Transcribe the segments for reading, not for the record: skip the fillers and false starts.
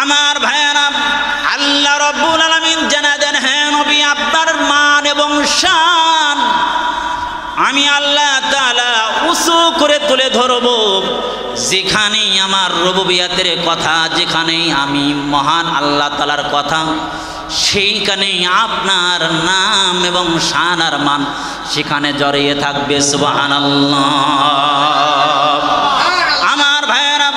আমার ভাইয়েরা, আল্লাহ রাব্বুল আলামিন জানা দেন, হ্যাঁ নবী, আপনার মান এবং শান আমি আল্লাহ তাআলা উঁচু করে তুলে ধরব। যেখানেই আমার রুবুবিয়াতের কথা, যেখানেই আমি মহান আল্লাহ তাআলার কথা, সেইখানেই আপনার নাম এবং শান আর মান সেখানে জড়িয়ে থাকবে। সুবহানাল্লাহ। আমার ভাইয়েরা,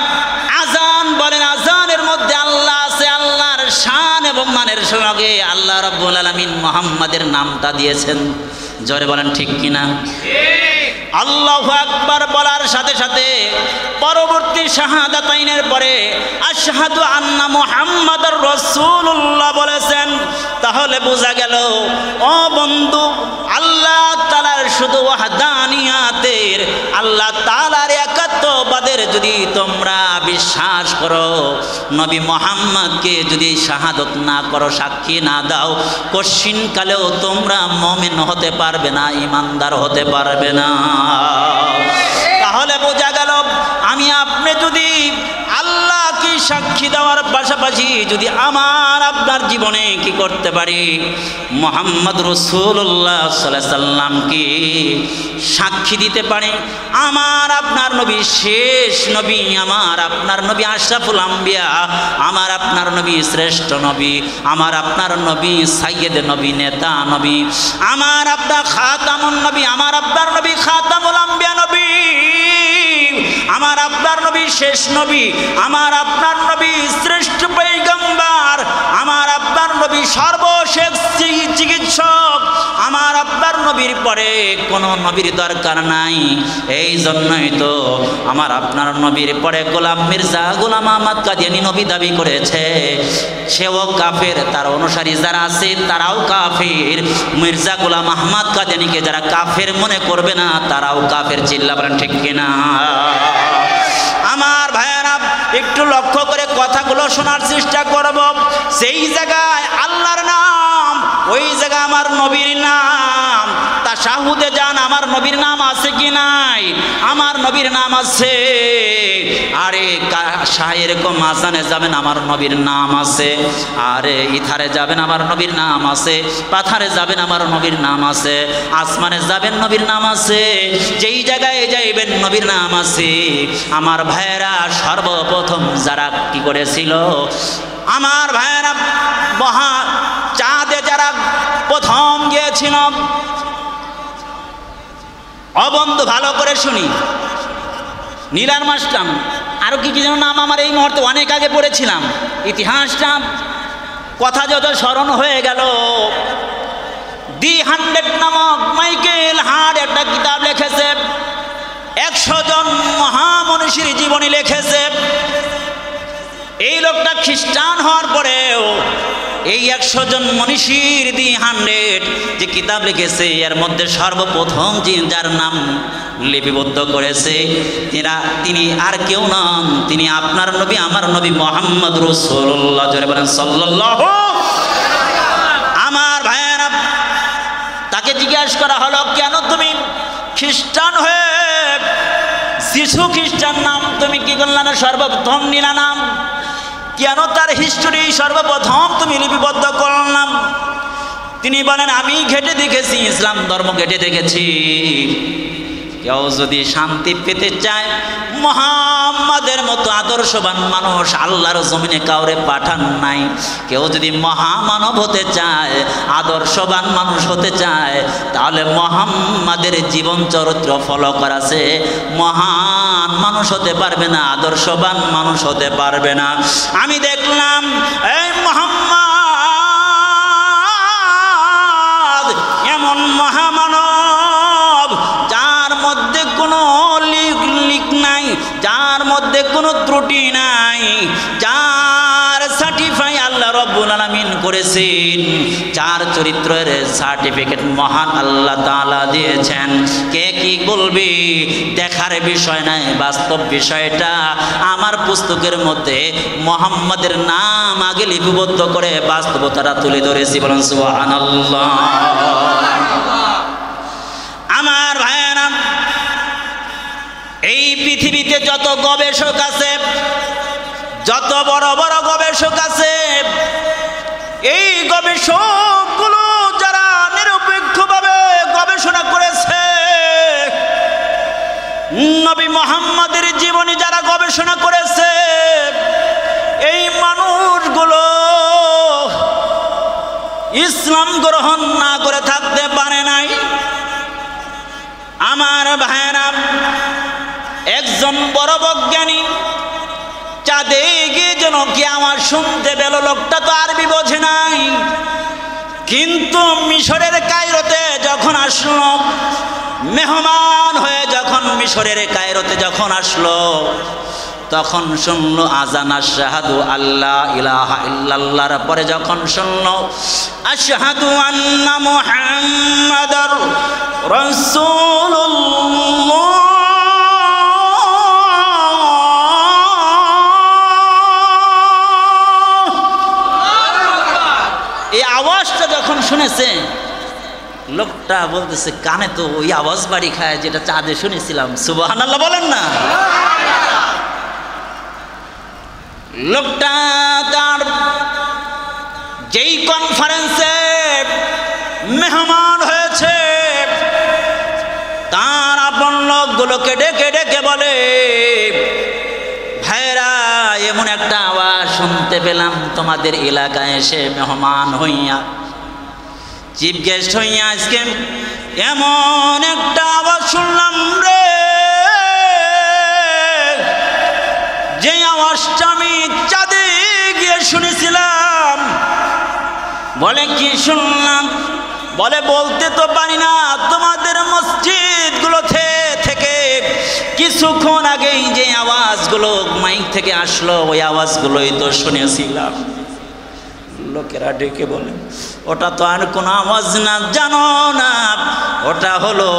আজান বলেন, আজানের মধ্যে আল্লাহ আছে, আল্লাহর শান এবং মানের সঙ্গে আল্লাহ রাব্বুল আলামিন মুহাম্মাদের নামটা দিয়েছেন। জোরে বলেন ঠিক কিনা? আল্লাহু আকবার বলার সাথে সাথে পরবর্তী শাহাদাতাইনের পরে আশহাদু আন্না মুহাম্মাদুর রাসূলুল্লাহ বলেছেন। তাহলে বোঝা গেল, ও বন্ধু, আল্লাহ তাআলার শুধু ওয়াহদানিয়াতের, আল্লাহ তাআলার একাত্মবাদের যদি তোমরা বিশ্বাস করো, নবী মুহাম্মদকে যদি শাহাদত না করো, সাক্ষী না দাও, কশিনকালেও তোমরা মুমিন হতে পারবে না, ঈমানদার হতে পারবে না। তাহলে বোঝা গেল, আমি আপনি যদি আল্লাহকে সাক্ষী দেওয়ার পাশাপাশি যদি আমার আপনার জীবনে কি করতে পারি, মুহাম্মদ রাসূলুল্লাহ সাল্লাল্লাহু আলাইহি সাল্লামকে সাক্ষী দিতে পারি, আমার আপনার নবী শেষ নবী, আমার আপনার নবী আশরাফুল আম্বিয়া, আমার আপনার নবী শ্রেষ্ঠ নবী, আমার আপনার নবী সাইয়্যিদ নবী, নেতা নবী, আমার আপনার খাতামুন নবী, আমার আপনার নবী খাতামুল আম্বিয়া নবী, আমার আপনার নবী শেষ নবী, আমার আপনার নবী শ্রেষ্ঠ পয়গম্বর, আমার আপনার নবী সর্বশেষ চিকিৎসক, আমার আপনার নবীর পরে কোনো নবীর দরকার নাই। এই জন্যই তো আমার আপনার নবীর পরে গোলাম মির্জা গোলাম আহমদ কাদিয়ানী নবী দাবি করেছে। সেও কাফের, তার অনুসারী যারা আছে তারাও কাফের। মির্জা গোলাম আহমদ কাদিয়ানীকে যারা কাফের মনে করবে না, তারাও কাফের। চিল্লা বলেন ঠিক কিনা? আমার ভাইয়েরা, একটু লক্ষ্য করে কথাগুলো শোনার চেষ্টা করব। সেই জায়গায় আল্লাহর নাম, ওই জায়গায় আমার নবীর নাম। তাশাহুদে যান, আমার নবীর নাম আছে কি নাই? আমার নবীর নাম আছে। আরে এরকম আজানে যাবেন, আমার নবীর নাম আছে। আরে ইথারে যাবেন, আমার নবীর নাম আছে। পাথারে যাবেন, আমার নবীর নাম আছে। আসমানে যাবেন, নবীর নাম আছে। যেই জায়গায় যাইবেন, নবীর নাম আছে। আমার ভাইয়েরা, সর্বপ্রথম যারা কি করেছিল, আমার ভাইয়েরা, চাঁদে যারা প্রথম গিয়েছিল, অবন্ধু ভালো করে শুনি, নীলার মাস্টাম, আরো কি কি যেন নাম আমার এই মুহূর্তে অনেক আগে পড়েছিলাম, ইতিহাসটা কথা যত স্মরণ হয়ে গেল। দি 100 নামক মাইকেল হার্ট একটা কিতাব লিখেছে, 100 জন মহামনীষীর জীবনী লিখেছে। এই লোকটা খ্রিস্টান হওয়ার পরেও এই 100 জন মনীষীর দি 100 যে কিতাব লিখেছে, এর মধ্যে সর্বপ্রথম যার নাম লিপিবদ্ধ করেছে তিনি আর কেউ নন, তিনি আপনার নবী, আমার নবী মুহাম্মদ রাসূলুল্লাহ। জোরে বলেন সাল্লাল্লাহু। আমার ভাইয়েরা, তাকে জিজ্ঞাসা করা হলো, কেন তুমি খ্রিস্টান হয়ে যিশু খ্রিস্টান নাম তুমি কি করলে না সর্বপ্রথম নিলা নাম? কেন তার হিস্টোরি সর্বপ্রথম তুমি লিপিবদ্ধ করলাম? তিনি বলেন, আমি ঘেটে দেখেছি, ইসলাম ধর্ম ঘেটে দেখেছি। কেউ যদি শান্তি পেতে চায়, মুহাম্মাদের মতো আদর্শবান মানুষ আল্লাহর জমিনে কাউরে পাঠান নাই। কেউ যদি মহামানব হতে চায়, আদর্শবান মানুষ হতে চায়, তাহলে মুহাম্মাদের জীবন চরিত্র ফলো করাছে মহান মানুষ হতে পারবে না, আদর্শবান মানুষ হতে পারবে না। আমি দেখলাম এই মুহাম্মদ এমন মহামানব, যার মধ্যে কোনো লিক নাই, যার মধ্যে কোনো ত্রুটি নাই, যার সার্টিফাই আল্লাহ রাব্বুল আলামিন করেছেন, যার চরিত্রের সার্টিফিকেট মহান আল্লাহ তাআলা দিয়েছেন। কে কি বলবে দেখার বিষয় নাই, বাস্তব বিষয়টা আমার পুস্তকের মধ্যে মুহাম্মাদের নাম আগে লিপিবদ্ধ করে বাস্তবতাটা তুলে ধরেছি। বলেন সুবহানাল্লাহ। আমার ভাইয়েরা, এই পৃথিবীতে যত গবেষক আছে, যত বড় বড় গবেষক সবগুলো যারা নিরপেক্ষভাবে গবেষণা করেছে, নবী মুহাম্মদের জীবনী যারা গবেষণা করেছে, এই মানুষগুলো ইসলাম গ্রহণ না করে থাকতে পারে নাই। আমার ভাইয়েরা, একজন বড় বিজ্ঞানী চাঁদে গিয়ে যেন কি আমার শুনতে পেল, লোকটা তো আরবি বোঝে নাই, কিন্তু মিশরের কায়রোতে যখন আসলো, মেহমান হয়ে যখন মিশরের কায়রোতে যখন আসলো, তখন শুনলো আযান আশহাদু আল্লা ইলাহা ইল্লাল্লাহর পরে যখন শুনলো আশহাদু আন্না মুহাম্মাদার রাসূলুল্লাহ, এই আওয়াজটা যখন শুনেছে, লোকটা বলতেছে কানে তো ওই আওয়াজ বাড়ি খায় যেটা চাঁদে শুনেছিলাম। সুবহানাল্লাহ বলেন না। লোকটা তার যেই কনফারেন্সে মেহমান হয়েছে, তার আপন লোকগুলোকে ডেকে ডেকে বলে, ভাইরা, এমন একটা আওয়াজ শুনতে পেলাম তোমাদের এলাকায় এসে মেহমান হইয়া, চিফ গেস্ট হইয়া আজকে এমন একটা আওয়াজ শুনলাম রে, যে আওয়াজটা আমি চাঁদে গিয়ে শুনেছিলাম। বলে কি শুনলাম? বলে বলতে তো পারি না, তোমাদের মসজিদগুলো থেকে কিছুক্ষণ আগেই যে আওয়াজগুলো মাইক থেকে আসলো, ওই আওয়াজগুলোই তো শুনেছিলাম। লোকেরা ডেকে বলে, ওটা তো আর কোনো আওয়াজ না, জানো না, ওটা হলো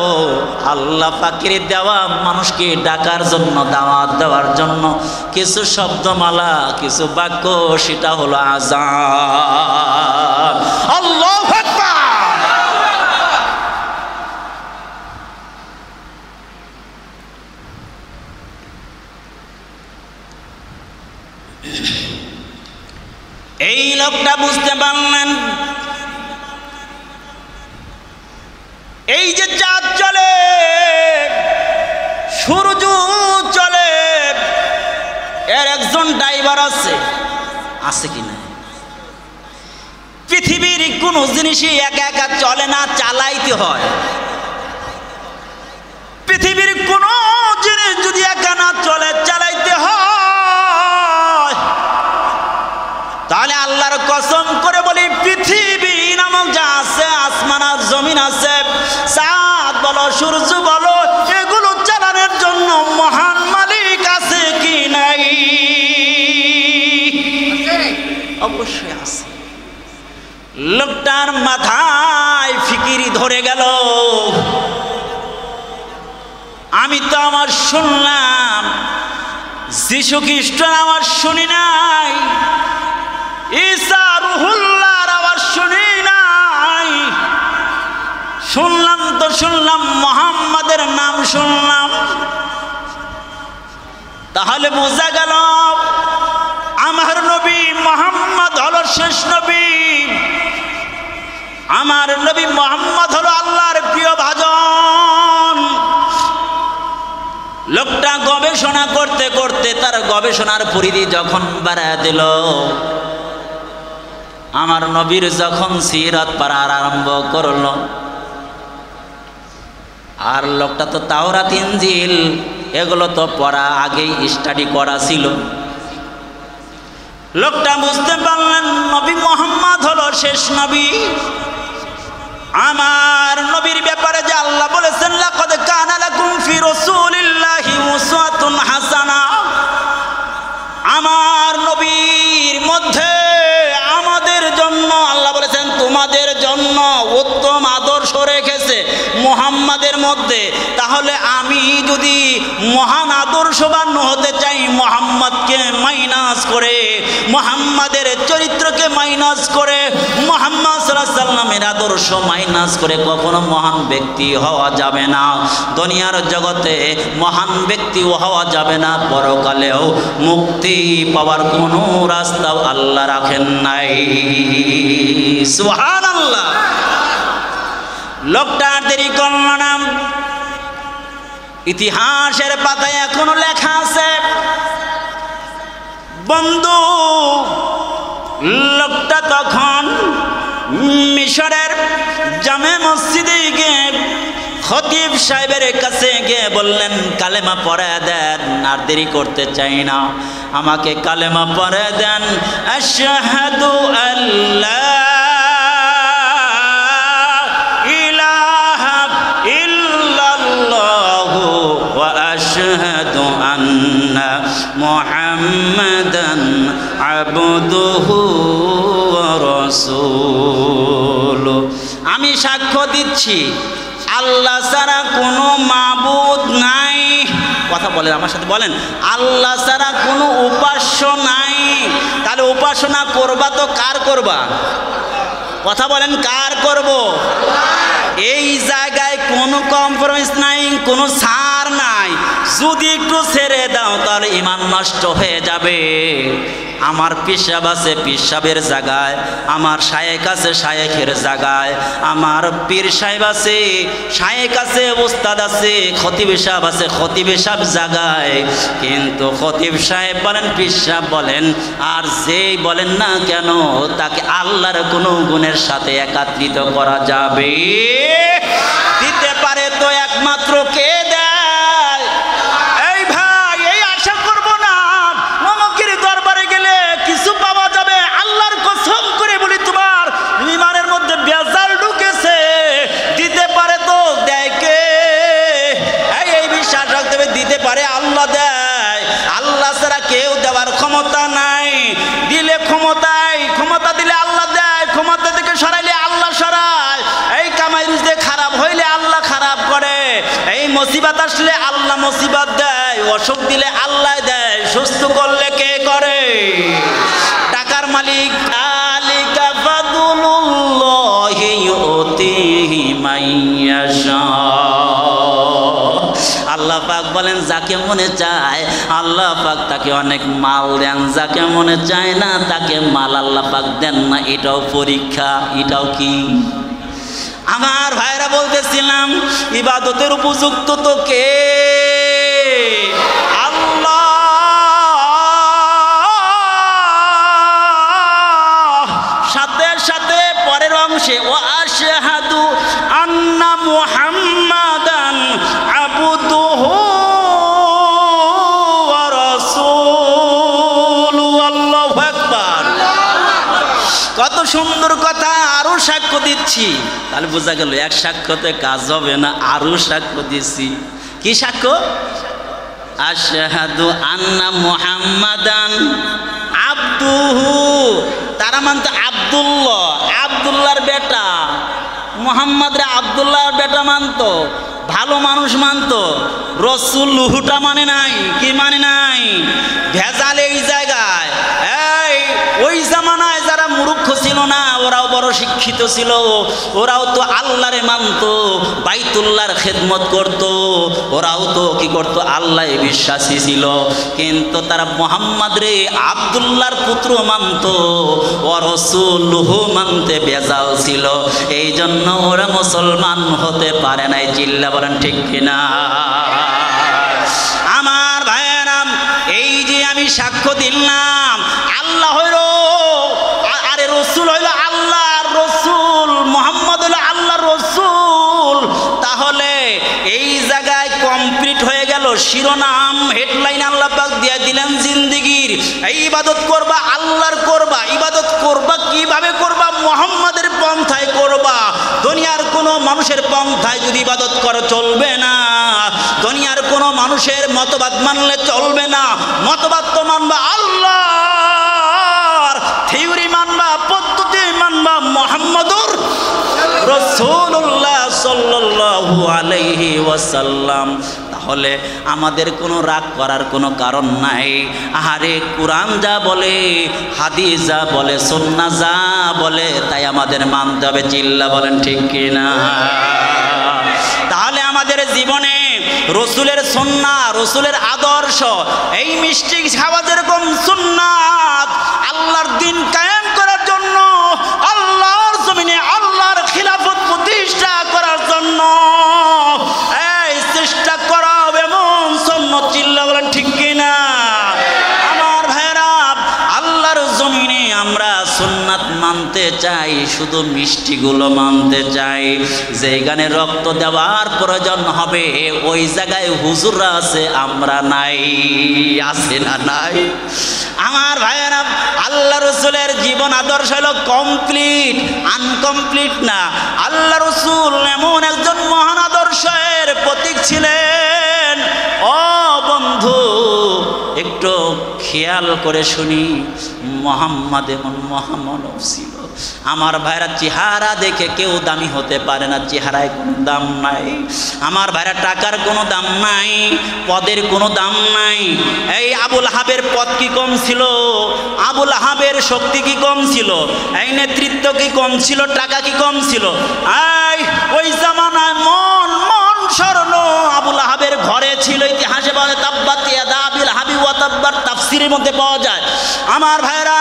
আল্লাহ পাকের দেওয়া মানুষকে ডাকার জন্য, দাওয়াত দেওয়ার জন্য কিছু শব্দমালা, কিছু বাক্য, সেটা হলো আযান। আল্লাহু আকবার। এই লোকটা বুঝতে পারলেন, এই যে চাঁদ চলে, সূর্য চলে, এর একজন ড্রাইভার আছে কি না? পৃথিবীর কোনো জিনিসই একা একা চলে না, চালাইতে হয়। পৃথিবীর কোনো জিনিস যদি একা না চলে, চালাইতে হয়। তাহলে আল্লাহর কসম করে বলি, পৃথিবী নামক যা আছে, আসমান আর জমিন আছে, চাঁদ বলো, সূর্য বলো, এগুলো চালানোর জন্য মহান মালিক আছে কি নাই? অবশ্যই আছে। লোকটার মাথায় ফিকিরি ধরে গেল, আমি তো আমার শুনলাম, যীশু খ্রিস্টের আওয়াজ শুনি নাই, ঈসা রুহুল্লাহর আওয়াজ শুনি নাই, শুনলাম তো শুনলাম, মুহাম্মাদের নাম শুনলাম। তাহলে বোঝা গেল আমার নবী মুহাম্মদ হলো শেষ নবী, আমার নবী মুহাম্মদ হলো আল্লাহর প্রিয় ভাজন। লোকটা গবেষণা করতে করতে তার গবেষণার পরিধি যখন বাড়ায় দিল, আমার নবীর যখন সিরাত পড়ার আরম্ভ করলো, আর লোকটা তো তাওরাত ইনজিল এগুলো তো পড়া আগেই স্টাডি করা ছিল। লোকটা বুঝতে পারলেন নবী মুহাম্মদ হলো শেষ নবী। আমার নবীর ব্যাপারে যে আল্লাহ বলেছেন, লাকাদ কানা লাকুম ফি রাসূলিল্লাহি উসওয়াতুন হাসানা, আমার নবীর মধ্যে আমাদের জন্য আল্লাহ বলেছেন তোমাদের জন্য উত্তম আদর্শ রেখেছে। মুহাম্মাদের মধ্যে। তাহলে আমি যদি মহান আদর্শবান হতে চাই, মুহাম্মদকে মাইনাস করে, মুহাম্মাদের চরিত্রকে মাইনাস করে, মুহাম্মদ সাল্লাল্লাহু আলাইহি সাল্লামের আদর্শ মাইনাস করে কখনো মহান ব্যক্তি হওয়া যাবে না। দুনিয়ার জগতে মহান ব্যক্তিও হওয়া যাবে না, পরকালেও মুক্তি পাওয়ার কোনো রাস্তাও আল্লাহ রাখেন নাই। সুবহানাল্লাহ। লোকটা দেরি করল না, ইতিহাসের পাতায় এখনো লেখা আছে, বন্ধু লোকটা তখন মিশরের জামে মসজিদে গিয়ে খতিব সাহেবের কাছে গিয়ে বললেন, কালেমা পড়ে দেন, আর দেরি করতে চাই না, আমাকে কালেমা পড়ে দেন। আশহাদু আল্লা ইলাহা ইল্লাল্লাহু ওয়া আশহাদু আন্না মুহাম্মাদান আবদুহু ওয়া রাসূলুহু। আমি সাক্ষ্য দিচ্ছি আল্লাহ ছাড়া কোনো মাবুদ নাই। কথা বলেন, আমার সাথে বলেন, আল্লাহ ছাড়া কোনো উপাস্য নাই। তাহলে উপাসনা করবা তো কার করবা? কথা বলেন, কার করব? এই জায়গায় কোনো কম্প্রোমাইজ নাই, কোনো ছাড় নাই। যদি একটু ছেড়ে দাও তাহলে ঈমান নষ্ট হয়ে যাবে। আমার পিসাব আছে পিসাবের জায়গায়, আমার শায়েখ আছে শায়েখের জায়গায়, আমার পীর সাহেব আছে শায়েখ আছে ওস্তাদ আছে, খতিব সাহেব আছে খতিব সাহেব জায়গায়। কিন্তু খতিব সাহেব বলেন পীর সাহেব বলেন আর যেই বলেন না কেন, তাকে আল্লাহর কোনো গুণের সাথে একত্রিত করা যাবে? দিতে পারে তো একমাত্র কে দেয়? এই ভাই, এই আশা করবো না অমুকের দরবারে গেলে কিছু পাওয়া যাবে। আল্লাহর কসম করে বলি, তোমার ঈমানের মধ্যে বেজাল ঢুকেছে। দিতে পারে তো দেয় কে? এই বিশ্বাস রাখতে হবে, দিতে পারে আল্লাহ দেয়। আল্লাহ ছাড়া কেউ দেওয়ার ক্ষমতা নাই। দিলে ক্ষমতা দিলে আল্লাহ দেয়, ক্ষমতা থেকে সরাইলে আল্লাহ সরায়। এই কামাই রুজে খারাপ হইলে আল্লাহ খারাপ করে। এই মুসিবত আসলে আল্লাহ মুসিবত দেয়, অসুখ দিলে আল্লাহ দেয়, সুস্থ করলে কে করে? টাকার মালিক। আলিকা ফাদলুল্লাহি ইউতিহি মাইয়াশা। আল্লাহ পাক বলেন, যাকে মনে চায় আল্লাহ পাক তাকে অনেক মাল দেন, যাকে মনে চায় না তাকে মাল আল্লাহ পাক দেন না। এটাও পরীক্ষা। এটাও কি? আমার ভাইরা বলতেছিলাম, ইবাদতের উপযুক্ত তো কে? আল্লাহ। সাথে সাথে পরের অংশে ওয়া আশহাদু আন্না মুহাম্মাদান আবদুহু ওয়া রাসূলুহু। আল্লাহু আকবার। কত সুন্দর কথা। আরো সাক্ষ্য দিচ্ছি। তাহলে বোঝা গেল এক সাক্ষ্যতে কাজ হবে না, আরো সাক্ষ্য দিচ্ছি। কি সাক্ষ্য? আশহাদু আন্না মুহাম্মাদান আবদুহু। তারা মানতো আব্দুল্লাহ, আব্দুল্লাহর বেটা। মুহাম্মদ আব্দুল্লাহর বেটা মানতো, ভালো মানুষ মানতো। রসুলুহুটা মানে নাই। কি মানে নাই? ভেজাল এই জায়গায়। ওই জামানায় যারা মূর্খ ছিল না, ওরাও বড় শিক্ষিত ছিল। ওরাও তো আল্লাহরে মানতো, বাইতুল্লাহর খেদমত করত। ওরাও তো কি করতো? আল্লাহ বিশ্বাসী ছিল। কিন্তু তারা মুহাম্মদ রে আব্দুল্লাহর পুত্র মানতো, ও রসুলুহু মানতে বেজাল ছিল। এই জন্য ওরা মুসলমান হতে পারে নাই। চিল্লা বলেন ঠিক কিনা? আমার ভাইয়েরা, এই যে আমি সাক্ষ্য দিলাম আল্লাহ হইল, আরে রসুল হইল আল্লাহর রসুল, মুহাম্মদ হইল আল্লাহর রসুল। তাহলে এই জায়গায় কমপ্লিট হয়ে গেল। শিরোনাম, হেডলাইন আল্লাহ পাক দিয়ে দিলেন জিন্দেগির। এই ইবাদত করবা আল্লাহর করবা। ইবাদত করবা কিভাবে করবা? মুহাম্মাদের পন্থায় করবা। দুনিয়ার কোনো মানুষের পন্থায় যদি ইবাদত করো চলবে না। দুনিয়ার কোনো মানুষের মতবাদ মানলে চলবে না। মতবাদ তো মানবা আল্লাহর, থিওরি মানবা, পদ্ধতি মানবা মুহাম্মাদুর রাসূলুল্লাহ সাল্লাল্লাহু আলাইহি ওয়াসাল্লাম। তাহলে আমাদের কোনো রাগ করার কোনো কারণ নাই। আহারে কুরআন যা বলে, হাদিস যা বলে, সুন্নাহ যা বলে তাই আমাদের মানতে হবে। চিল্লা বলেন ঠিক কিনা? তাহলে আমাদের জীবনে রসুলের সুন্নাহ, রসুলের আদর্শ, এই মিষ্টি খাওয়া যেরকম সুন্নাত, আল্লাহর দিন কায়েম করার জন্য, আল্লাহর জমিনে আল্লাহর খিলাফত প্রতিষ্ঠা করার জন্য এই চেষ্টা করা এমন সুন্নাত। চিল্লা বলেন ঠিক কিনা? আমার ভাইরা, আল্লাহর জমিনে আমরা সুন্নাত মানতে চাই, শুধু মিষ্টিগুলো মানতে চাই। যেখানে রক্ত দেওয়ার প্রয়োজন হবে ওই জায়গায় হুজুররা আছে, আমরা নাই। আছে না নাই? আমার ভাইয়েরা, আল্লাহ রসুলের জীবন আদর্শ হলো কমপ্লিট, আনকমপ্লিট না। আল্লাহ রসুল এমন একজন মহান আদর্শের প্রতীক ছিলেন। ও বন্ধু, একটু খেয়াল করে শুনি, মোহাম্মদ এমন মহামানব ছিল। আমার ভাইরা, চেহারা দেখে কেউ দামি হতে পারে না, চেহারায় কোনো দাম নাই। আমার ভাইরা, টাকার কোনো দাম নাই, পদের কোনো দাম নাই। এই আবুল আহাবের পদ কি কম ছিল? আবুল আহাবের শক্তি কি কম ছিল? এই নেতৃত্ব কি কম ছিল? টাকা কি কম ছিল? এই ওই জামানায় মন স্বর্ণ আবুল আহাবের ঘরে ছিল। ইতিহাসে পাওয়া যায়, তাব্বাত ইয়াদা আবিল আহাবি ওয়া তাব্বার, তাফসীরের মধ্যে পাওয়া যায়। আমার ভাইরা,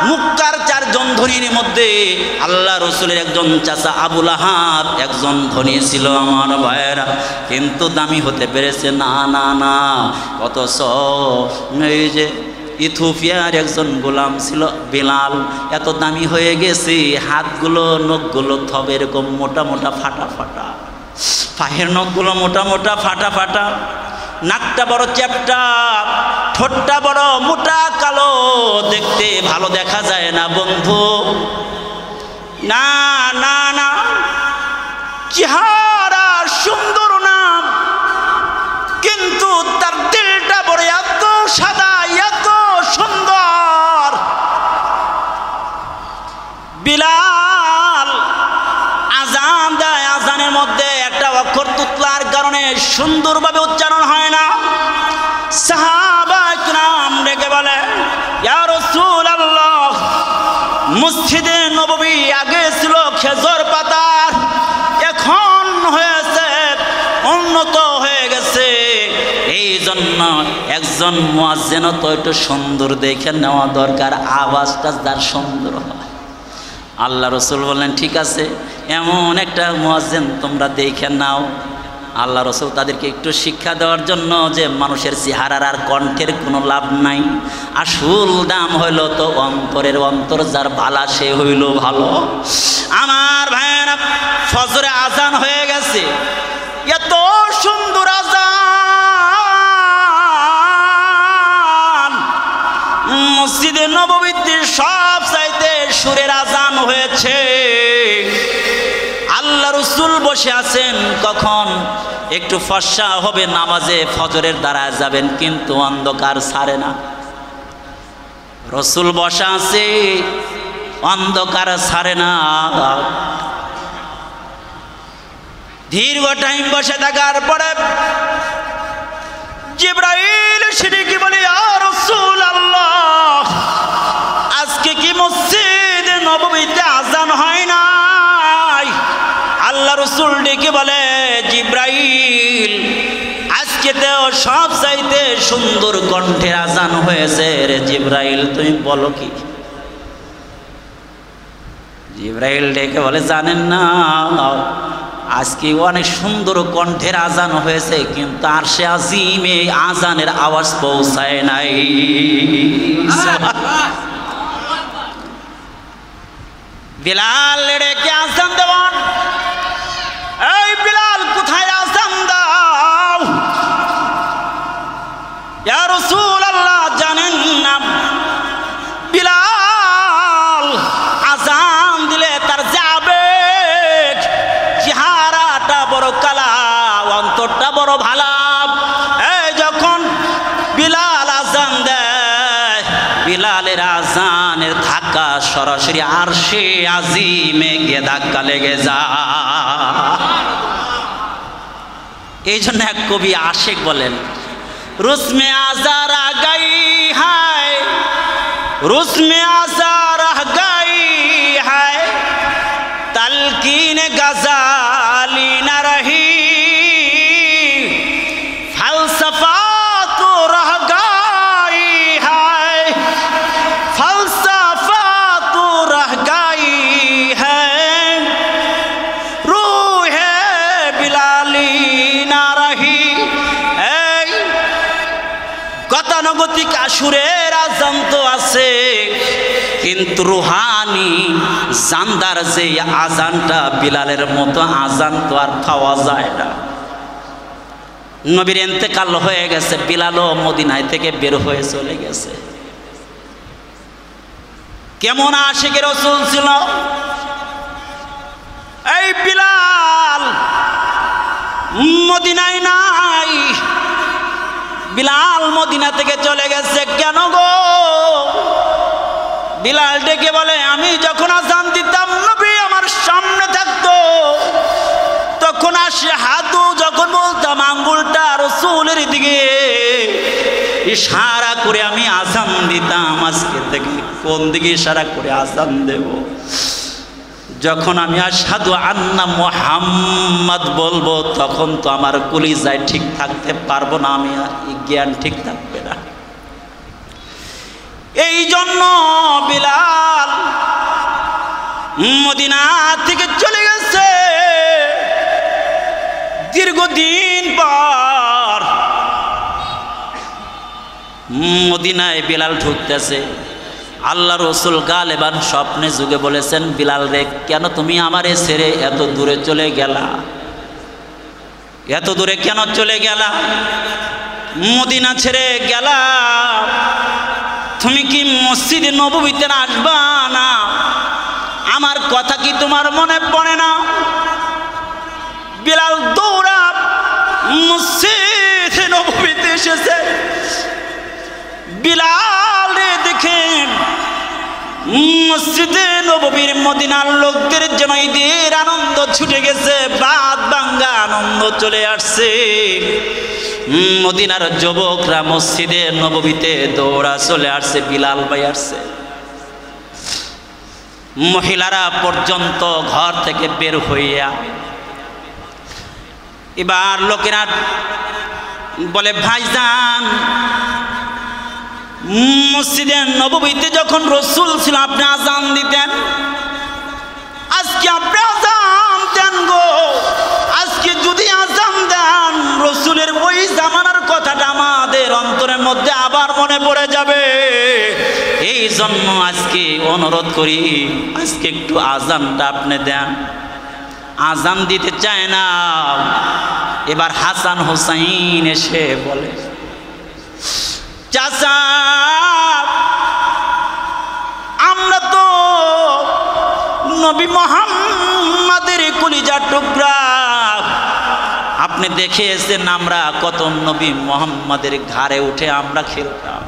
মুক্কার চারজন ধনীর মধ্যে আল্লাহ রসুলের একজন চাচা আবুল আহাব একজন ধনী ছিল। আমার ভাইরা, কিন্তু দামি হতে পেরেছে না, না না। অথচ এই যে ইথিওপিয়ার একজন গোলাম ছিল বিলাল, এত দামি হয়ে গেছে, হাতগুলো নখগুলো থবে এরকম মোটা মোটা ফাটা ফাটা, পায়ের নখগুলো মোটা মোটা ফাটা ফাটা, নাকটা বড় চ্যাপটা, ঠোঁটটা বড় মোটা কালো, দেখতে ভালো দেখা যায় না বন্ধু। না না না, চেহারা সুন্দর না, কিন্তু তার দিলটা বড় এত সাদা, এত সুন্দর। বিলাল আজান দেয়, আজানের মধ্যে একটা অক্ষর তুতলার কারণে সুন্দরভাবে উচ্চারণ হয় না। সাহাবা কিরাম ডেকে বলে, ইয়া রাসূলুল্লাহ, মসজিদে নববী আগে ছিল খেজুর পাতার, এখন হয়েছে উন্নত হয়ে গেছে। এই জন্য একজন মুয়াজ্জিন তো একটু সুন্দর দেখে নেওয়া দরকার, আওয়াজটা যার সুন্দর হয়। আল্লাহ রসুল বললেন, ঠিক আছে, এমন একটা মুয়াজ্জিন তোমরা দেখে নাও। আল্লাহ রসুল তাদেরকে একটু শিক্ষা দেওয়ার জন্য যে মানুষের চেহারার আর কণ্ঠের কোনো লাভ নাই, আসল দাম হইল তো অন্তরের, অন্তর যার ভালা সে হইল ভালো। আমার ভাইয়েরা, ফজরে আজান হয়ে গেছে, এত সুন্দর আজান, মসজিদে নববীতে সব চাইতে সুরের আজান হয়েছে। আল্লাহ রসুল বসে আছেন, কখন একটু ফর্সা হবে নামাজে ফজরের দ্বারা যাবেন, কিন্তু অন্ধকার ছাড়ে না। রসুল বসা আছে, অন্ধকার ছাড়ে না। দীর্ঘ টাইম বসে থাকার পরে জিবরাইল এসে কি বলে, ইয়া রাসূলুল্লাহ, আজকে কি মসজিদে নববীতে আজান হয় নাই? আল্লাহ রসুল ডেকে বলে, জিবরাইল, আজকে তো সব চাইতে সুন্দর কণ্ঠের আজান হয়েছে রে জিবরাইল, তুমি বলো কি? জিবরাইল ডেকে বলে, জানেন না, আজকে অনেক সুন্দর কণ্ঠের আজান হয়েছে, কিন্তু আরশে আজিমে আজানের আওয়াজ পৌঁছায় নাই। বিলাল ডেকে আজান দেওয়ান, এই বিলাল কোথায় আজান দাও? ইয়া রাসূলুল্লাহ, জানেন না বিলাল আজান দিলে তার যাবে চেহারাটা বড় কালা, অন্তরটা বড় ভালা। এই যখন বিলাল আজান দেয়, বিলাল বিলালের আজানের ধাক্কা সরাসরি আরশে আজিমে গিয়ে ধাক্কা লেগে যায়। এই জন্য এক কবি আশিক বলেন, রুসমে আজার গাই হায়, রুসমে আজার গাই হায়, তালকিন গজালি না রহি, ফলসফা তো রহ গাই হায়, ফলসফা তো রহ গাই হায়, রূহে বিলালি না রহি। এই গতানুগতিক আসুরের আজান তো আছে, কিন্তু রুহানি জানদার যে আজানটা বিলালের মতো আজান তো আর পাওয়া যায় না। নবীর ইন্তেকাল হয়ে গেছে, বিলালও মদিনায় থেকে বের হয়ে চলে গেছে। কেমন আশিকের রাসূল ছিল এই বিলাল! মদিনায় নাই, বিলাল মদিনা থেকে চলে গেছে। কেন গো? বিলাল ডেকে বলে, আমি যখন আজান দিতাম নবী আমার সামনে থাকতো, তখন আসে হাতু যখন বলতাম আঙ্গুলটা রাসূলের দিকে ইশারা করে আমি আজান দিতাম। আজকে থেকে কোন দিকে ইশারা করে আজান দেব? যখন আমি আশহাদু আন্না মুহাম্মাদ বলবো, তখন তো আমার কলিজায় ঠিক থাকতে পারবো না, আমি জ্ঞান ঠিক থাকবে না। এই জন্য বিলাল মদিনা থেকে চলে গেছে। দীর্ঘদিন পর মদিনায় বিলাল ঢুকতেছে। আল্লাহ রসুল গালেবান স্বপ্নে যুগে বলেছেন, বিলাল রে, কেন তুমি আমারে ছেড়ে এত দূরে চলে গেলা? এত দূরে কেন চলে গেলা? মদিনা ছেড়ে গেলা, তুমি কি মসজিদে নববীতে আসবা না? আমার কথা কি তোমার মনে পড়ে না? বিলাল দৌড়া মসজিদে নববীতে এসেছে। বিলাল দেখে মসজিদে নববীর মদিনার লোকদের জন্য ঈদের আনন্দ ছুটে গেছে, বাদ ভাঙ্গা আনন্দ চলে আসছে। মদিনার যুবকরা মসজিদে নববীতে দৌড়া চলে আসছে, বিলাল ভাই আসছে। মহিলারা পর্যন্ত ঘর থেকে বের হইয়া এবার লোকেরা বলে, ভাইজান, মসজিদে নববীতে যখন রাসূল ছিল আপনি আজান দিতেন, আজকে আপনি আজান দেন গো। আজকে যদি আজান দেন, রাসূলের ওই জামানার কথাটা আমাদের অন্তরের মধ্যে আবার মনে পড়ে যাবে। এই জন্য আজকে অনুরোধ করি, আজকে একটু আজানটা আপনি দেন। আজান দিতে চায় না। এবার হাসান হুসাইন এসে বলে, চাচা, আমরা তো নবী মুহাম্মাদের কলিজার টুকরা। আপনি দেখে এসেছেন আমরা কত নবী মুহাম্মাদের ঘাড়ে উঠে আমরা খেলতাম,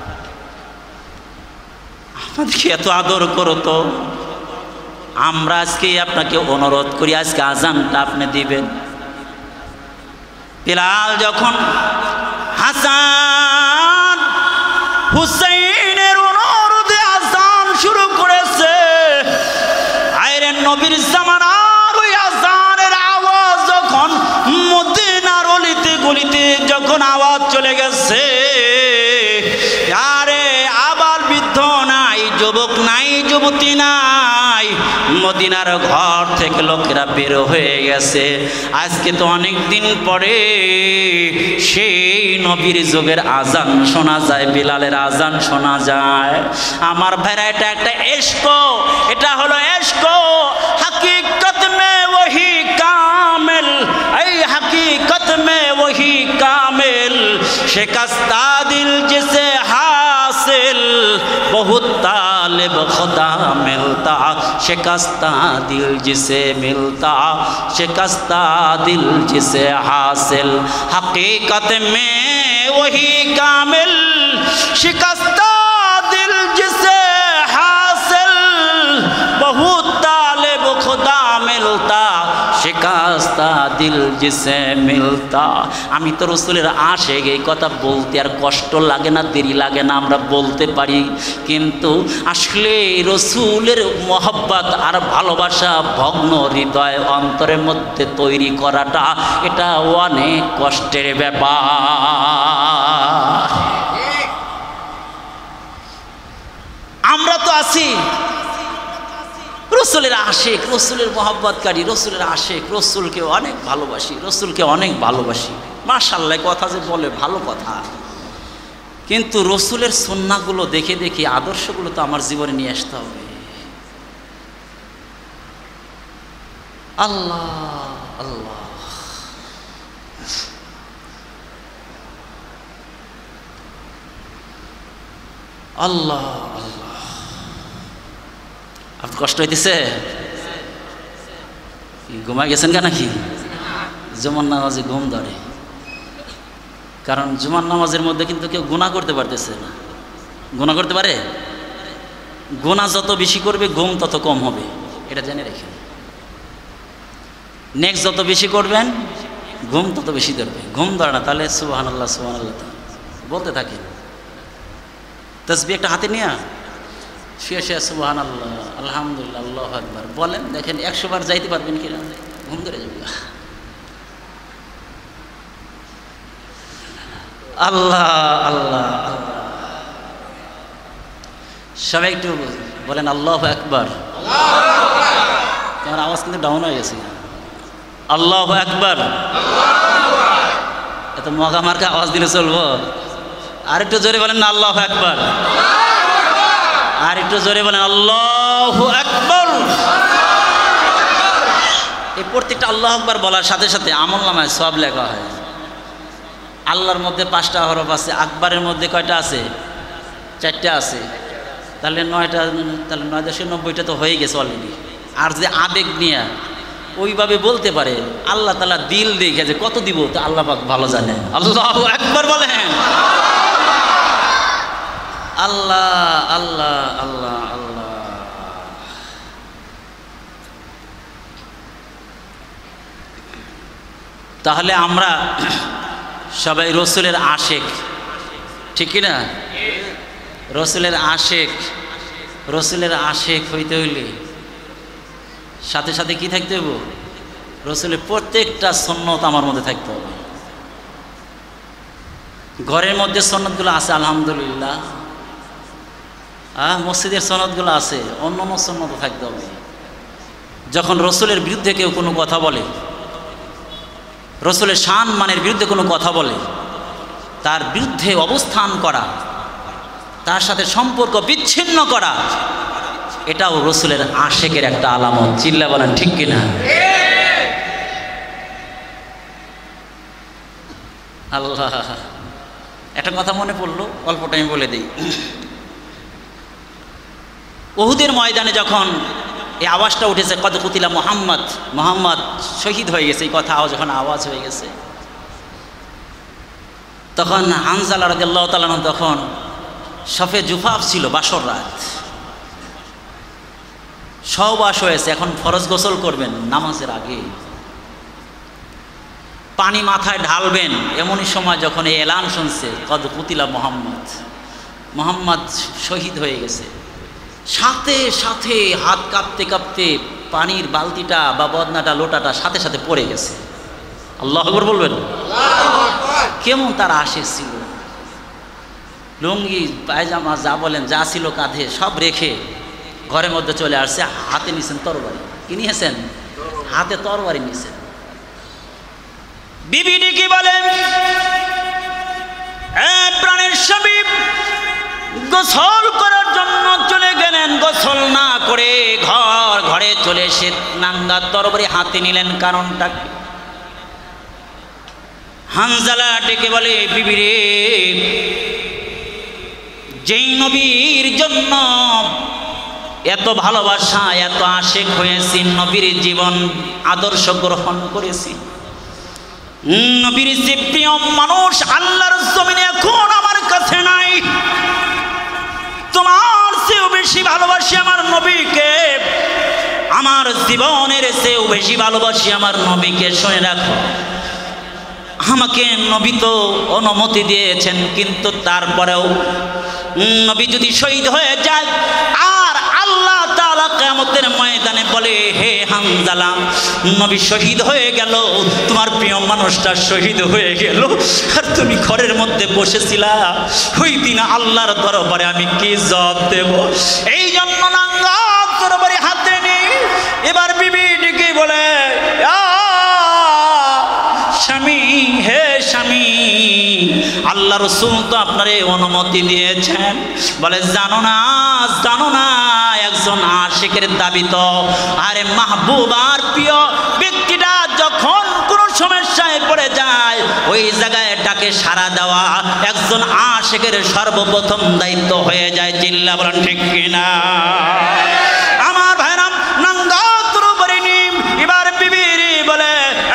আমাদেরকে এত আদর করতো। আমরা আজকে আপনাকে অনুরোধ করি, আজকে আজানটা আপনি দিবেন। বিলাল যখন হাসান হুসাইনের অনুরোধে আজান শুরু করেছে, আইরে নবীর জামানার ওই আজানের আওয়াজ যখন মদিনার অলিতে গলিতে যখন আওয়াজ চলে গেছে, আরে আবার বৃদ্ধ নাই, যুবক নাই, যুবতী নাই, মদিনার ঘর থেকে লোকেরা বের হয়ে গেছে। আজকে তো অনেক দিন পরে সেই নবীর যুগের আজান শোনা যায়, বিলালের আজান শোনা যায়। আমার ভাইরা, এটা একটা ইশক, এটা হলো ইশক। হकीकत में वही कामिल, এই हकीकत में वही कामिल, शिकस्ता दिल जिसे हासिल, बहुत तालिब खुदा मिलता, शिकस्ता दिल जिसे मिलता, शिकस्ता दिल जिसे हासिल, हकीकत में वही कामिल, शिकस्ता दिल जिसे দিল জিসে মিলতা। আমি তো রসুলের আশিক, এই কথা বলতে আর কষ্ট লাগে না, দেরি লাগে না, আমরা বলতে পারি। কিন্তু আসলে রসুলের মহব্বত আর ভালোবাসা ভগ্ন হৃদয় অন্তরের মধ্যে তৈরি করাটা এটা অনেক কষ্টের ব্যাপার। আমরা তো আছি রসুলের আশিক, রসুলের মহব্বতকারী, রসুলের আশিক, রসুলকে অনেক ভালোবাসি, রসুলকে অনেক ভালোবাসি। মাশাআল্লাহ কথা যে বলে ভালো কথা, কিন্তু রসুলের সুন্নাহগুলো দেখে দেখে আদর্শগুলো তো আমার জীবনে নিয়ে আসতে হবে। আল্লাহ আল্লাহ আল্লাহ আল্লাহ। আপনার কষ্ট হইতেছে? ঘুমাই গেছেন কেন নাকি? জুমার নামাজে ঘুম ধরে, কারণ জুমার নামাজের মধ্যে কিন্তু কেউ গুনাহ করতে পারতেছে না। গুনাহ করতে পারে? গুনাহ যত বেশি করবে ঘুম তত কম হবে, এটা জেনে রেখেন। নেক্সট যত বেশি করবেন ঘুম তত বেশি ধরবে। ঘুম ধরে না তাহলে সুবহানাল্লাহ সুবহানাল্লাহ বলতে থাকেন। তাসবিহ একটা হাতে নিয়ে শুয়ে শুয়ে সুবহানাল্লাহ আলহামদুলিল্লাহ আল্লাহু আকবার বলেন, দেখেন 100 বার যাইতে পারবেন কিনা, ঘুম ধরে যাবে। আল্লাহ আল্লাহ আল্লাহ। সবাই একটু বলেন আল্লাহু আকবার। তোমার আওয়াজ কিন্তু ডাউন হয়ে গেছে। আল্লাহু আকবার। এত মগা মার্কা আওয়াজ দিলে চলবো? আর একটু জোরে বলেন না আল্লাহু আকবার। আর একটু জোরে বলেন আল্লাহু আকবার। এই প্রত্যেকটা আল্লাহু আকবার বলার সাথে সাথে আমলনামায় সওয়াব লেখা হয়। আল্লাহর মধ্যে 5টা হরফ আছে, আকবারের মধ্যে কয়টা আছে? 4টা আছে। তাহলে 9টা, তাহলে 990টা তো হয়ে গেছে অলরেডি। আর যে আবেগ নিয়ে ওইভাবে বলতে পারে, আল্লাহ তাআলা দিল দেখে যে কত দিব তো আল্লাহ পাক ভালো জানে। আল্লাহু আকবার বলেন। আল্লাহ আল্লাহ আল্লাহ আল্লাহ। তাহলে আমরা সবাই রসুলের আশিক, ঠিক কি না? রসুলের আশিক, রসুলের আশিক হইতে হইলে সাথে সাথে কি থাকতে হবে? রসুলের প্রত্যেকটা সুন্নত আমার মধ্যে থাকতে হবে। ঘরের মধ্যে সুন্নতগুলো আছে আলহামদুলিল্লাহ, মসজিদের সুন্নতগুলো আছে, অন্য অন্য সুন্নত থাকতে হবে। যখন রসুলের বিরুদ্ধে কেউ কোনো কথা বলে, রসুলের শান মানের বিরুদ্ধে কোনো কথা বলে, তার বিরুদ্ধে অবস্থান করা, তার সাথে সম্পর্ক বিচ্ছিন্ন করা, এটাও রসুলের আশিকের একটা আলামত। চিল্লা বলেন ঠিক কিনা? আল্লাহ, একটা কথা মনে পড়লো, অল্প টাইম বলে দিই। উহুদের ময়দানে যখন এই আওয়াজটা উঠেছে, কদ কুতিলা মুহাম্মদ, মুহাম্মদ শহীদ হয়ে গেছে, এই কথা যখন আওয়াজ হয়ে গেছে, তখন হানজালা রাদিয়াল্লাহু তাআলা তখন সফে জুফাফ ছিল, বাসর রাত, সহবাস হয়েছে। এখন ফরজ গোসল করবেন নামাজের আগে, পানি মাথায় ঢালবেন। এমনই সময় যখন এই এলান শুনছে, কদ কুতিলা মুহাম্মদ, মুহাম্মদ শহীদ হয়ে গেছে, সাথে সাথে হাত কাঁপতে কাঁপতে পানির বালতিটা বা বদনাটা, লোটাটা সাথে সাথে পড়ে গেছে। আল্লাহু আকবার বলবেন। কেমন তার আশিক ছিল, লুঙ্গি পায়জামা যা বলেন যা ছিল কাঁধে সব রেখে ঘরের মধ্যে চলে আসছে। হাতে নিয়েছেন তরবারি। কি নিয়েছেন? হাতে তরবারি নিয়েছেন। বিবিডি কি বলেন? প্রাণের স্বামী গোসল করার জন্য চলে গেলেন, গোসল না করে ঘরে চলে এসে নাঙ্গা তরবারি হাতে নিলেন। কারণটা কি? হানজালা ডেকে বলে, বিবি রে, যেই নবীর জন্য এত ভালোবাসা, এত আশিক হয়েছি, নবীর জীবন আদর্শ গ্রহণ করেছি, নবীর যে প্রিয় মানুষ আল্লাহর জমিনে এখন আমার কাছে নাই, তোমার চেয়েও বেশি ভালোবাসি আমার নবীকে। আমার জীবনের চেয়েও বেশি ভালোবাসি আমার নবীকে। শুনে রাখো, আমাকে নবী তো অনুমতি দিয়েছেন, কিন্তু তারপরেও নবী যদি শহীদ হয়ে যায় আর আল্লাহ তাআলা কিয়ামতের ময়দানে বলে, হে হানজালা, নবী শহীদ হয়ে গেল, তোমার প্রিয় মানুষটা শহীদ হয়ে গেল, আর তুমি ঘরের মধ্যে বসেছিলা, ওই দিন আল্লাহর দরবারে আমি কি জবাব দেব? এই জন্য নাঙ্গা দরবারে হাতে নেই। এবার বিবি ডেকে বলে, স্বামী, হে স্বামী, আল্লাহ রাসূল তো আপনারে অনুমতি দিয়েছেন। বলে, জানো না একজন আশিকের দাবি তো, আরে মাহবুব আর প্রিয় ব্যক্তিটা যখন কোনো সমস্যায় পড়ে যায় ওই জায়গায় তাকে সাড়া দেওয়া একজন আশিকের সর্বপ্রথম দায়িত্ব হয়ে যায়। চিল্লা বলেন ঠিক কিনা? আমার ভাইরাম, নাঙ্গা তরবারি নিম। এবার বিবি বলে,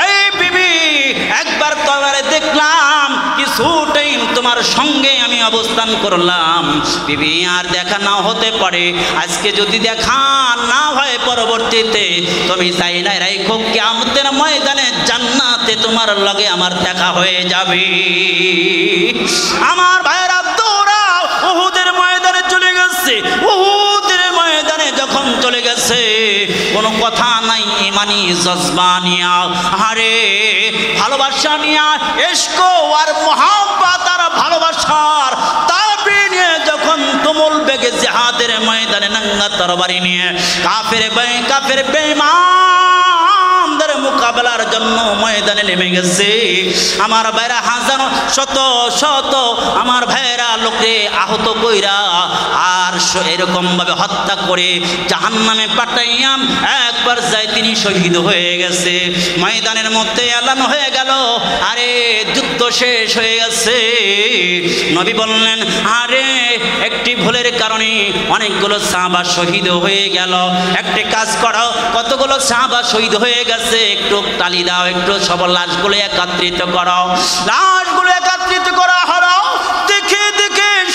এই বিবি, একবার তোমারে দেখলাম, কিছু টাইম তোমার সঙ্গে আমি অবস্থান করলাম, বিবি আর দেখা না হতে পারে, আজকে যদি দেখা না হয় পরবর্তীতে তুমি চাই না রাখো কিয়ামতের ময়দানে জান্নাতে তোমার লগে আমার দেখা হয়ে যাবে। আমার ভাইরা দৌড়াও, উহুদের ময়দানে চলে গেছে। উহুদের ময়দানে যখন চলে গেছে, কোনো কথা নাই, ইমানি জজবা নিয়া, আরে ভালোবাসা নিয়া, ইশক আর মোহাব্বত আর ভালোবাসার তাবি নিয়ে যখন তুমুল বেগে জিহাদের ময়দানে নাঙ্গা তরবারি নিয়ে কাফের বেঈমানদের মোকাবেলার জন্য ময়দানে নেমে গেছে, আমার ভাইরা হাজার শত আমার ভাইরা লোকে আহত কইরা আর এরকম ভাবে হত্যা করে জাহান্নামে পাঠাইয়াম একবার যাই তিনি শহীদ হয়ে গেছে। ময়দানের মধ্যে এলান হয়ে গেল, আরে যুদ্ধ শেষ হয়ে গেছে। নবী বললেন, আরে একটি ভুলের কারণে অনেকগুলো সাহাবা শহীদ হয়ে গেল, একটি কাজ করো, কতগুলো সাহাবা শহীদ হয়ে গেছে, একটু তালি দাও, একটু সব লাশগুলো একত্রিত করো। লাশগুলো একত্রিত করা হলো, দেখে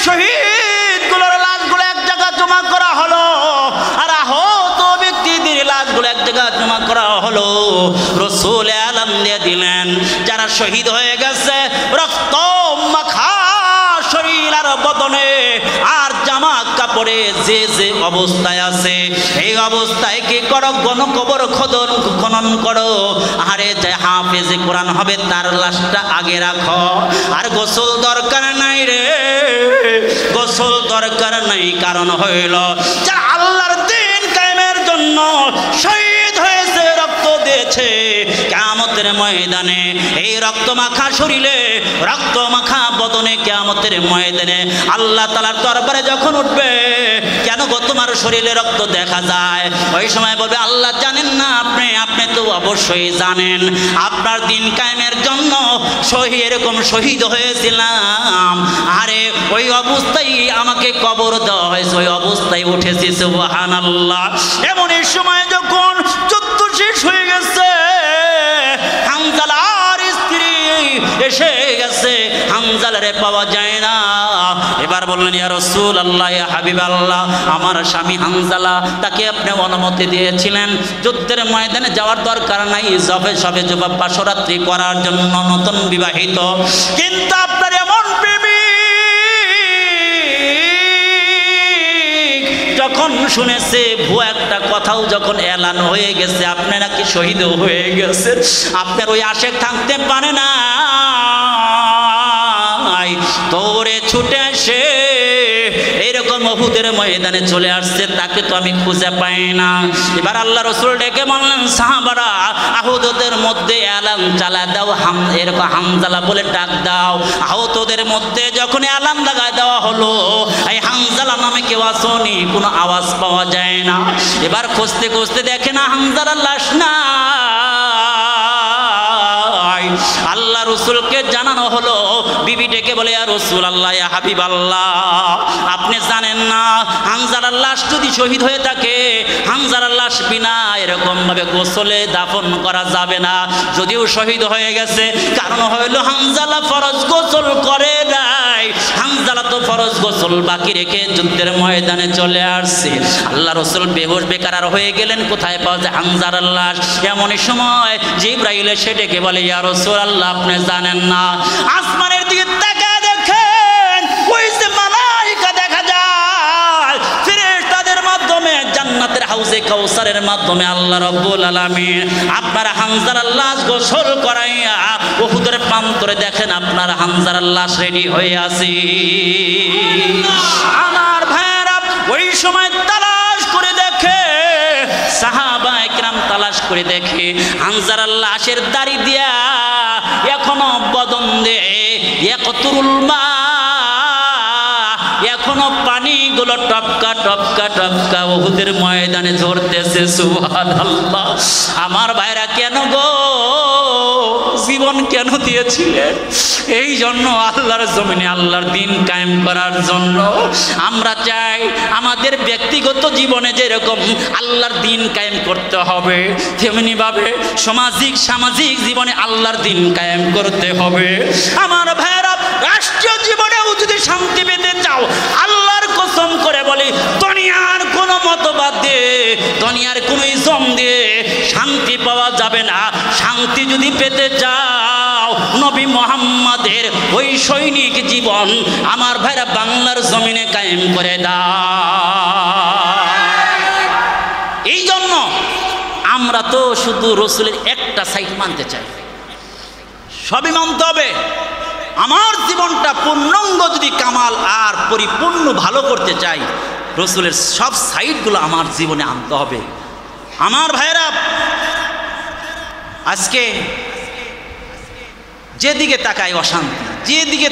শহীদগুলোর লাশগুলো এক জায়গায় জমা করা হলো, আর আহত ব্যক্তিদের লাশগুলো এক জায়গায় জমা করা হলো। রাসূল আলাম দিয়ে দিলেন, যারা শহীদ হয়ে গেছে, রক্ত মাখা শরীর আর বদনে আর জামা কাপড়ে যে অবস্থায় আছে, এই অবস্থায় কি করো, গণকবর খনন করো, আরে যে হাফেজে কোরআন হবে তার লাশটা আগে রাখো। আর গোসল দরকার নাই রে, গোসল দরকার নাই, কারণ হইল যারা আল্লাহর দ্বীন কায়েমের জন্য শহীদ হয়েছে, রক্ত দিয়েছে, কিয়ামতের ময়দানে এই রক্ত মাখা শরীরে, রক্ত মাখা বদনে কিয়ামতের ময়দানে আল্লাহ তাআলার দরবারে যখন উঠবে, কেন গো তোমার শরীরে রক্ত দেখা যায়? ওই সময় বলবে, আল্লাহ জানেন না আপনি তো অবশ্যই জানেন, আপনার দিন কায়েমের জন্য এরকম শহীদ হয়েছিলাম, আরে ওই অবস্থায় আমাকে কবর দেওয়া হয়েছে, ওই অবস্থায় উঠেছি। সুবহানাল্লাহ। এমন এই সময় যখন যুদ্ধ শেষ হয়ে গেছে, হানজালার স্ত্রী এসে গেছে, হানজালারে পাওয়া যায় না। এবার বললেন, ইয়া রাসূলুল্লাহ, ইয়া হাবিবাল্লাহ, আমার স্বামী হানজালা, তাকে আপনি অনুমতি দিয়েছিলেন যুদ্ধের ময়দানে যাওয়ার দরকার নাই, সবে জবাব পাশরাত্রি করার জন্য, নতুন বিবাহিত, কিন্তু আপনার এমন প্রেমী যখন শুনেছে ভুয়া একটা কথাও যখন এলান হয়ে গেছে, আপনি নাকি শহীদ হয়ে গেছেন, আপনার ওই আশেক থাকতে পারে না, দৌড়ে ছুটে আসে এরকম উহুদের ময়দানে চলে আসছে, তাকে তো আমি খুঁজে পাই না। এবার আল্লাহ রাসূল ডেকে বললেন, সাহাবারা, আহতদের মধ্যে এলান চালা দাও, এরকম হানজালা বলে ডাক দাও। আহতদের মধ্যে যখন এলান লাগায় দেওয়া হলো, এই হানজালা নামে কেউ আসেনি, কোনো আওয়াজ পাওয়া যায় না। এবার খুঁজতে খুঁজতে দেখে না হানজালার লাশ না। আল্লাহ রাসূলকে জানানো হলো, বিবি ডেকে বলে, ইয়া রাসূলুল্লাহ, ইয়া হাবিবাল্লাহ, আপনি জানেন না হানজালার লাশ যদি শহীদ হয়ে থাকে, হানজালার লাশ বিনা এরকম ভাবে গোসলে দাফন করা যাবে না, যদিও শহীদ হয়ে গেছে, কারণ হইল হানজালা ফরজ গোসল করে নাই, হানজালা তো ফরজ গোসল বাকি রেখে যুদ্ধের ময়দানে চলে আসছে। আল্লাহ রাসূল বেহুশ বেকার হয়ে গেলেন, কোথায় পাওয়া যায় হানজালার লাশ। এমনই সময় জিবরাইল এসে ডেকে বলে, ইয়া রাসূলুল্লাহ, আপনি জানেন না আসমানের দিকে তাকায় দেখেন, ওই যে মালাইকা দেখা যায়, ফেরেশতাদের মাধ্যমে জান্নাতের হাউজে কাউসারের মাধ্যমে আল্লাহ রাব্বুল আলামিন আপনার হানজালার লাশ গোসল করাইয়া উহুদের প্রান্তরে দেখেন আপনার হানজালার লাশ রেডি হয়ে আছে। আমার ভাইরা ওই সময় তালাশ করে দেখে, সাহাবায়ে কিরাম তালাশ করে দেখে হানজালার লাশের দাড়ি দিয়া এখনো বদন দিয়ে ইয়াকতুরুল মা, এখনো পানিগুলো টপকা টপকা টপকা উহুদের ময়দানে ঝরতেছে। সুবহানাল্লাহ। আমার ভাইরা কেন গো জীবন কেন দিয়েছিলেন? এই জন্য আল্লাহর জমিনে আল্লাহর দিন কায়েম করার জন্য। আমরা চাই আমাদের ব্যক্তিগত জীবনে যেরকম আল্লাহর দিন কায়েম করতে হবে, তেমনিভাবে সামাজিক জীবনে আল্লাহর দিন কায়েম করতে হবে। আমার ভাইরা রাষ্ট্রীয় জীবনেও যদি শান্তি পেতে চাও, আল্লাহর কসম করে বলি, দুনিয়ার কোনো মতবাদ দিয়ে, দুনিয়ার কোনো ইসম দিয়ে শান্তি পাওয়া যাবে না। শান্তি যদি পেতে চাও, নবী মুহাম্মাদের ওই সৈনিক জীবন আমার ভাইরা বাংলার জমিনে কায়েম করে দাও। এই জন্য আমরা তো শুধু রসুলের একটা সাইড মানতে চাই, সবই মানতে হবে। আমার জীবনটা পূর্ণাঙ্গ যদি কামাল আর পরিপূর্ণ ভালো করতে চাই, রসুলের সব সাইডগুলো আমার জীবনে আনতে হবে। আমার ভাইরা আজকে যেদিকে তাকায় অশান্তি, যেদিকে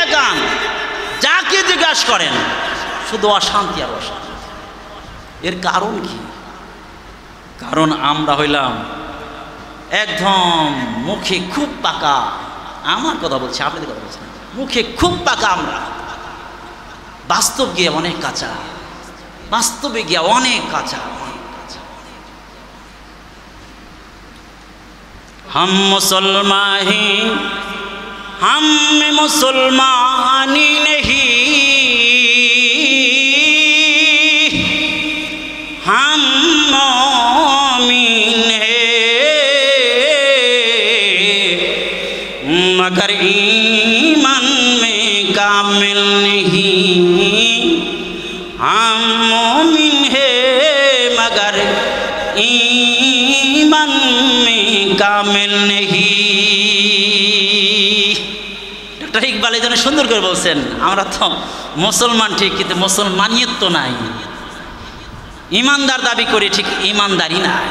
তাকান, যাকে জিজ্ঞাসা করেন শুধু অশান্তি আর অশান্তি। এর কারণ কি? কারণ আমরা হইলাম একদম মুখে খুব পাকা। আমার কথা বলছি, আপনাদের কথা বলছি না। মুখে খুব পাকা আমরা, বাস্তব গিয়ে অনেক কাঁচা, বাস্তবে গিয়ে অনেক কাঁচা। हम मुसलमान ही, हम में मुसलमानी नहीं, हम मोमिन है मगर ईमान में कामिल नहीं, हम मोमिन है मगर ईमान में কামিল নেহি। ডক্টর ইকবাল এই জন্য সুন্দর করে বলছেন, আমরা তো মুসলমান ঠিক, কিন্তু মুসলমানিয়ত তো নাই। ইমানদার দাবি করি, ঠিক ইমানদারি নাই।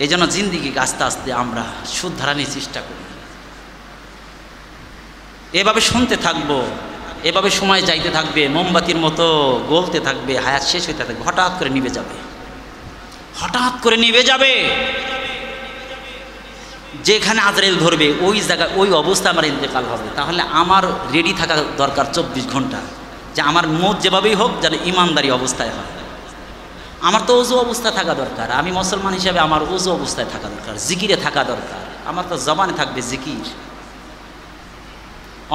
এই জন্য জিন্দিগিকে আস্তে আস্তে আমরা শুদ্ধারানির চেষ্টা করি। এভাবে শুনতে থাকবো, এভাবে সময় যাইতে থাকবে, মোমবাতির মতো গলতে থাকবে, হায়াত শেষ হইতে থাকবে, হঠাৎ করে নিভে যাবে, হঠাৎ করে নিভে যাবে। যেখানে আজরাইল ধরবে ওই জায়গায় ওই অবস্থা আমার ইন্তেকাল হবে। তাহলে আমার রেডি থাকা দরকার 24 ঘন্টা, যে আমার মত যেভাবেই হোক যেন ইমানদারি অবস্থায় হয়। আমার তো ওযু অবস্থায় থাকা দরকার, আমি মুসলমান হিসাবে আমার ওযু অবস্থায় থাকা দরকার, জিকিরে থাকা দরকার। আমার তো জবানে থাকবে জিকির,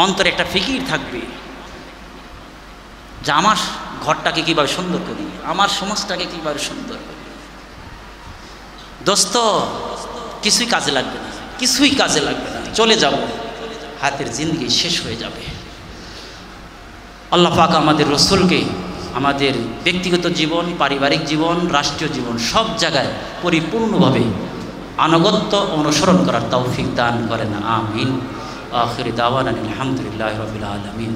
অন্তরে একটা ফিকির থাকবে যে আমার ঘরটাকে কীভাবে সুন্দর করি, আমার সমাজটাকে কীভাবে সুন্দর করি। দোস্ত কিছুই কাজে লাগবে না, কিছুই কাজে লাগবে না, চলে যাব, হাতের জিন্দগি শেষ হয়ে যাবে। আল্লাহ পাক আমাদের রসুলকে আমাদের ব্যক্তিগত জীবন, পারিবারিক জীবন, রাষ্ট্রীয় জীবন সব জায়গায় পরিপূর্ণভাবে আনুগত্য অনুসরণ করার তৌফিক দান করেন, আমিন। আখির দাওয়ানা আলহামদুলিল্লাহি রাব্বিল আলামিন।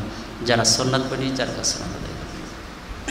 যারা সুন্নাত পড়ি, যারা সুন্নাত